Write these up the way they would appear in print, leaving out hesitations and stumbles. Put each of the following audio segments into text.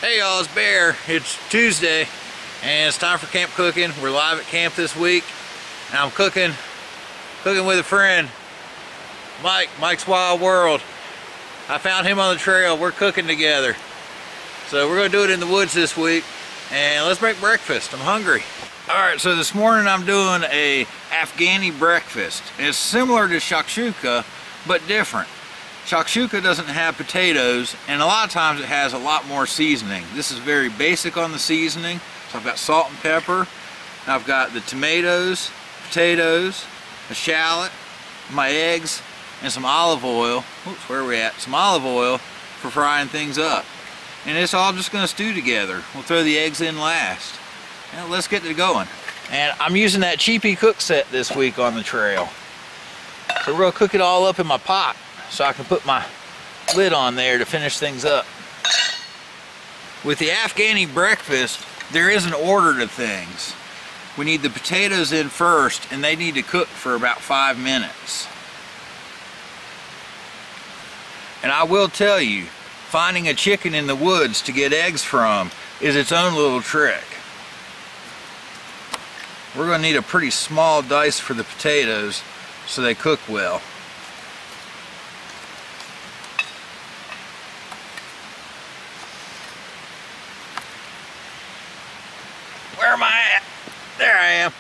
Hey y'all, it's Bear. It's Tuesday and it's time for camp cooking. We're live at camp this week and I'm cooking with a friend, Mike's Wild World. I found him on the trail. We're cooking together. So we're gonna do it in the woods this week and let's make breakfast. I'm hungry. Alright, so this morning I'm doing a Afghani breakfast. It's similar to shakshuka but different. Shakshuka doesn't have potatoes, and a lot of times it has a lot more seasoning. This is very basic on the seasoning. So I've got salt and pepper. I've got the tomatoes, potatoes, a shallot, my eggs, and some olive oil. Oops, where are we at? Some olive oil for frying things up. And it's all just going to stew together. We'll throw the eggs in last. Now let's get it going. And I'm using that cheapy cook set this week on the trail. So we're going to cook it all up in my pot, so I can put my lid on there to finish things up. With the Afghani breakfast, there is an order to things. We need the potatoes in first, and they need to cook for about 5 minutes. And I will tell you, finding a chicken in the woods to get eggs from is its own little trick. We're going to need a pretty small dice for the potatoes so they cook well. Where am I at? There I am.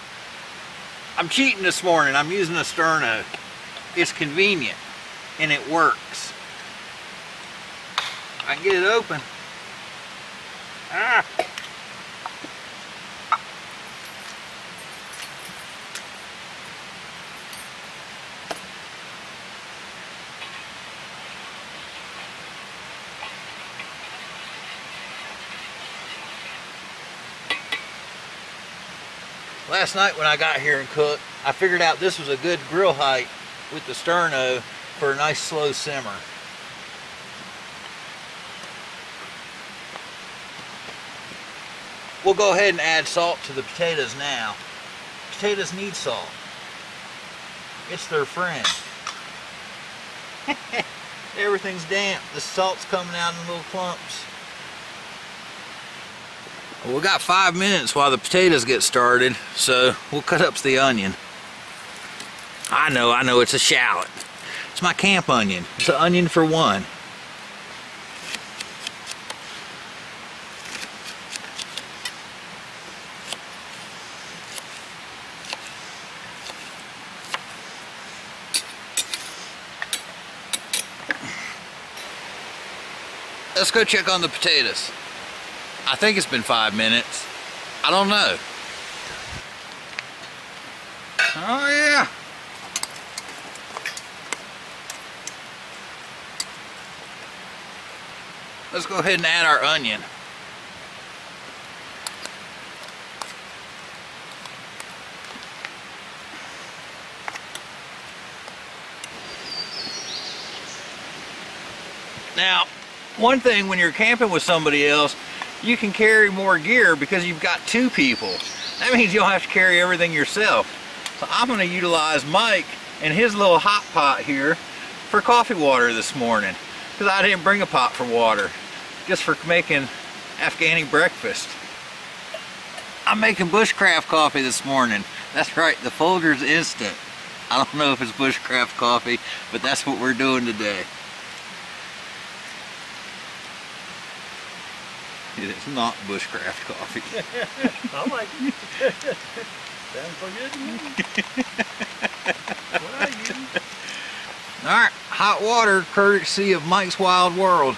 I'm cheating this morning. I'm using a sterno. It's convenient and it works. I can get it open. Ah. Last night when I got here and cooked, I figured out this was a good grill height with the sterno for a nice slow simmer. We'll go ahead and add salt to the potatoes now. Potatoes need salt. It's their friend. Everything's damp. The salt's coming out in little clumps. Well, we got 5 minutes while the potatoes get started, so we'll cut up the onion. I know, it's a shallot. It's my camp onion. It's an onion for one. Let's go check on the potatoes. I think it's been 5 minutes. I don't know. Oh yeah. Let's go ahead and add our onion. Now, one thing when you're camping with somebody else, you can carry more gear because you've got 2 people. That means you don't have to carry everything yourself. So I'm going to utilize Mike and his little hot pot here for coffee water this morning, because I didn't bring a pot for water, just for making Afghani breakfast. I'm making bushcraft coffee this morning. That's right, the Folgers Instant. I don't know if it's bushcraft coffee, but that's what we're doing today. It's not bushcraft coffee. I like it. Sounds so good to me. What I use. Alright, hot water courtesy of Mike's Wild World.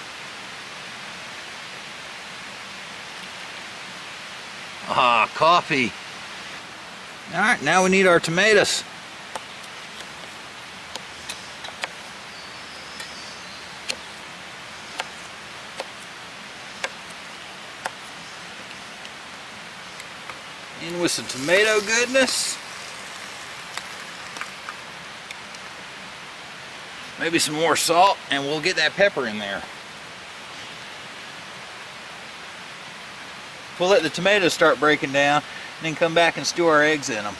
Ah, coffee. Alright, now we need our tomatoes. In with some tomato goodness. Maybe some more salt, and we'll get that pepper in there. We'll let the tomatoes start breaking down, and then come back and stew our eggs in them.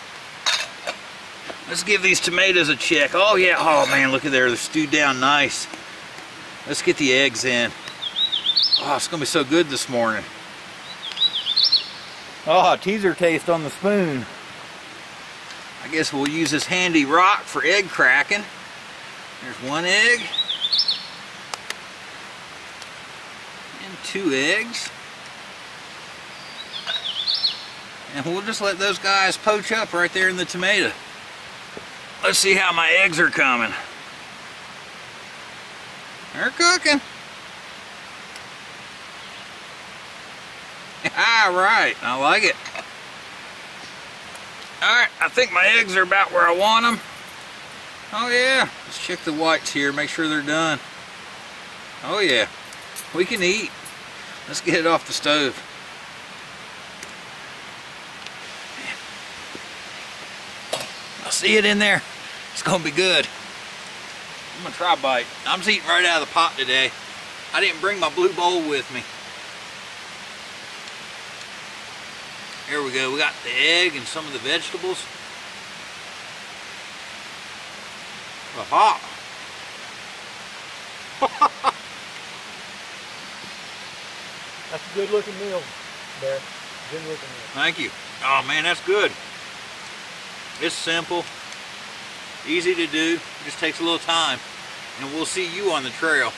Let's give these tomatoes a check. Oh yeah, oh man, look at there, they're stewed down nice. Let's get the eggs in. Oh, it's gonna be so good this morning. Oh, teaser taste on the spoon. I guess we'll use this handy rock for egg cracking. There's one egg. And 2 eggs. And we'll just let those guys poach up right there in the tomato. Let's see how my eggs are coming. They're cooking. Alright, I like it. Alright, I think my eggs are about where I want them. Oh yeah, let's check the whites here, make sure they're done. Oh yeah, we can eat. Let's get it off the stove. I see it in there. It's gonna be good. I'm gonna try a bite. I'm just eating right out of the pot today. I didn't bring my blue bowl with me. Here we go. We got the egg and some of the vegetables. Aha! That's a good looking meal, Bear. Good looking meal. Thank you. Oh man, that's good. It's simple, easy to do, it just takes a little time, and we'll see you on the trail.